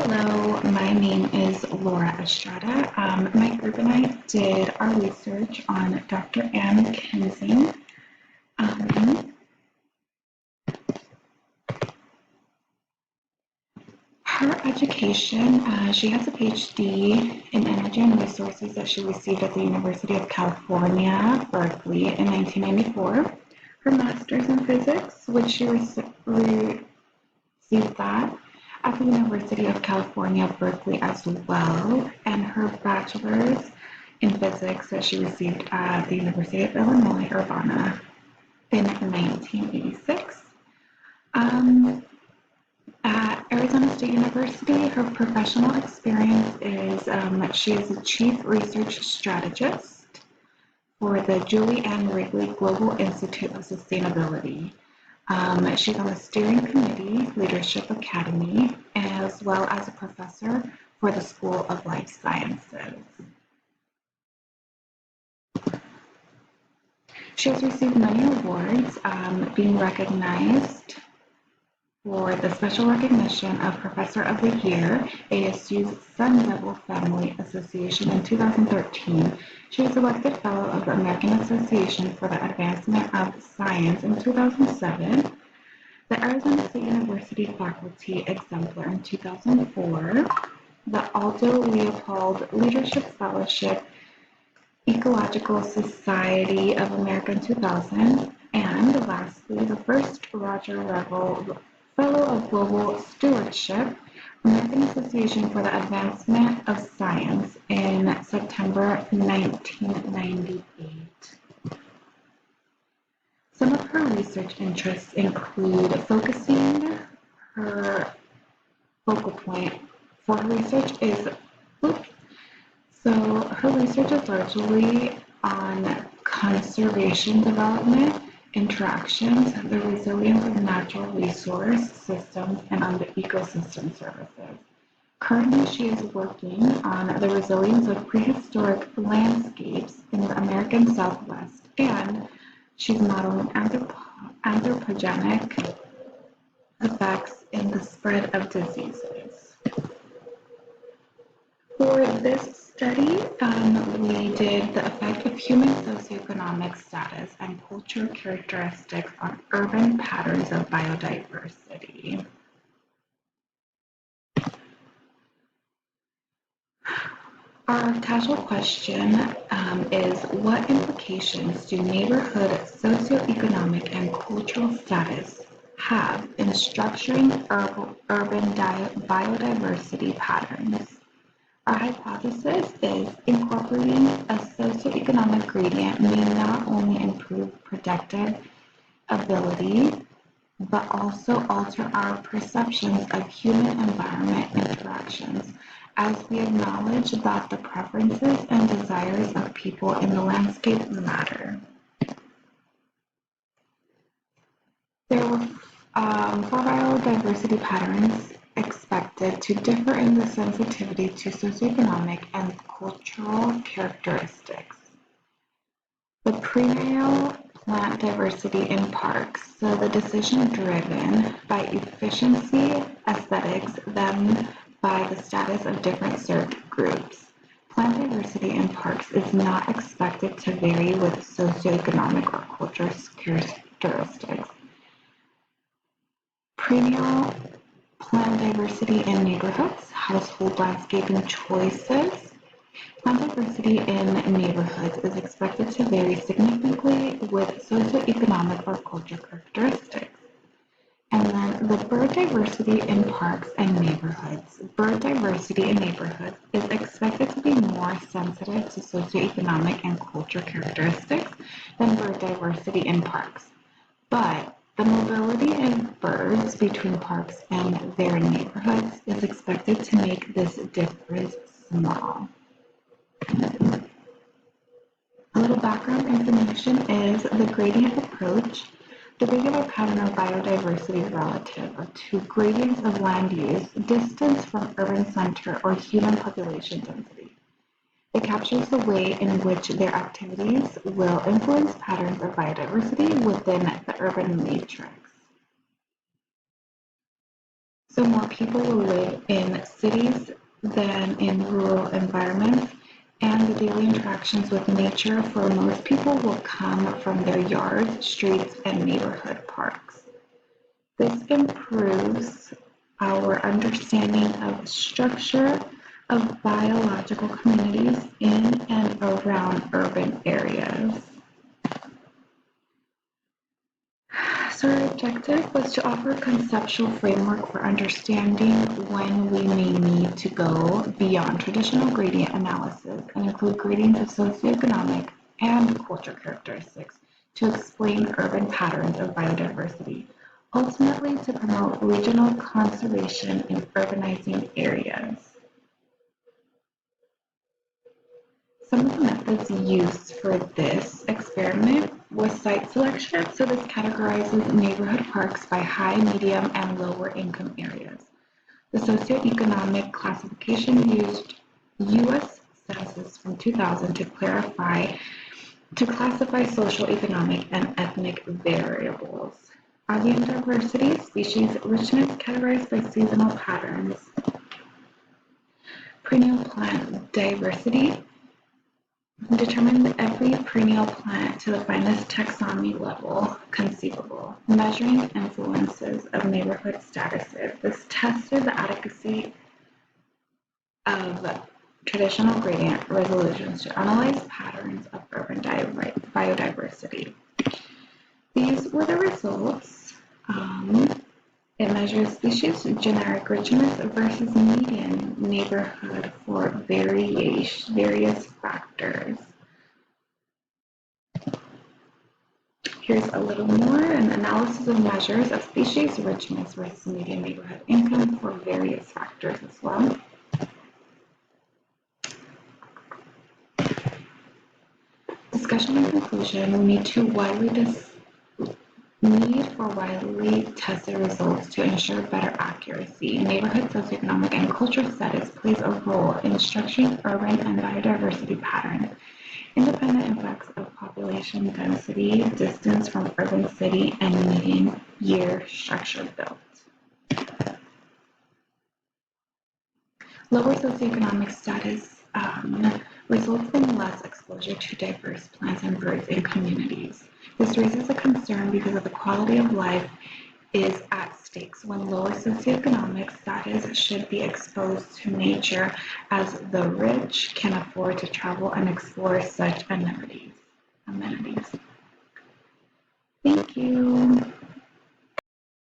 Hello, my name is Laura Estrada. My group and I did our research on Dr. Anne Kensing. Um, Her education, she has a PhD in Energy and Resources that she received at the University of California, Berkeley in 1994. Her master's in physics, which she received that at the University of California, Berkeley as well, and her bachelor's in physics that she received at the University of Illinois, Urbana in 1986. At Arizona State University, her professional experience is she is a chief research strategist for the Julie Ann Wrigley Global Institute of Sustainability. She's on the steering committee, Leadership Academy, as well as a professor for the School of Life Sciences. She has received many awards, being recognized for the special recognition of Professor of the Year, ASU's Sun Devil Family Association in 2013. She was elected Fellow of the American Association for the Advancement of Science in 2007, the Arizona State University Faculty Exemplar in 2004, the Aldo Leopold Leadership Fellowship, Ecological Society of America in 2000, and lastly, the first Roger Revel Fellow of Global Stewardship, American Association for the Advancement of Science in September 1998. Some of her research interests include focusing her focal point for her research is, her research is largely on conservation development, interactions, the resilience of natural resource systems, and on the ecosystem services. Currently, she is working on the resilience of prehistoric landscapes in the American Southwest, and she's modeling anthropogenic effects in the spread of diseases. For this study, we did the effect of human socioeconomic status and cultural characteristics on urban patterns of biodiversity. Our casual question is, what implications do neighborhood socioeconomic and cultural status have in structuring urban biodiversity patterns? Our hypothesis is incorporating a socioeconomic gradient may not only improve predictive ability, but also alter our perceptions of human-environment interactions, as we acknowledge that the preferences and desires of people in the landscape matter. There were 4 biodiversity patterns expected to differ in the sensitivity to socioeconomic and cultural characteristics. The perennial plant diversity in parks, so the decision driven by efficiency, aesthetics, then by the status of different served groups. Plant diversity in parks is not expected to vary with socioeconomic or cultural characteristics. Perennial plant diversity in neighborhoods, household landscaping choices. Plant diversity in neighborhoods is expected to vary significantly with socioeconomic or cultural characteristics. And then the bird diversity in parks and neighborhoods. Bird diversity in neighborhoods is expected to be more sensitive to socioeconomic and cultural characteristics than bird diversity in parks. But the mobility of birds between parks and their neighborhoods is expected to make this difference small. A little background information is the gradient approach, the regular pattern of biodiversity relative to gradients of land use, distance from urban center or human population density. It captures the way in which their activities will influence patterns of biodiversity within the urban matrix. So more people will live in cities than in rural environments, and the daily interactions with nature for most people will come from their yards, streets, and neighborhood parks. This improves our understanding of structure of biological communities in and around urban areas. So our objective was to offer a conceptual framework for understanding when we may need to go beyond traditional gradient analysis and include gradients of socioeconomic and cultural characteristics to explain urban patterns of biodiversity, ultimately to promote regional conservation in urbanizing areas. Some of the methods used for this experiment was site selection. So this categorizes neighborhood parks by high, medium, and lower income areas. The socioeconomic classification used U.S. Census from 2000 to classify social, economic, and ethnic variables. Alien diversity, species richness categorized by seasonal patterns. Perennial plant diversity, determine every perennial plant to the finest taxonomy level conceivable, measuring influences of neighborhood statuses. This tested the adequacy of traditional gradient resolutions to analyze patterns of urban biodiversity. These were the results. It measures species generic richness versus median neighborhood for various factors. Here's a little more, an analysis of measures of species richness versus median neighborhood income for various factors as well. Discussion and conclusion, we need for widely tested results to ensure better accuracy. Neighborhood socioeconomic and cultural status plays a role in structuring urban and biodiversity patterns. Independent effects of population density, distance from urban city, and median year structure built. Lower socioeconomic status results in less exposure to diverse plants and birds in communities. This raises a concern because of the quality of life is at stake when lower socioeconomic status should be exposed to nature as the rich can afford to travel and explore such amenities. Thank you.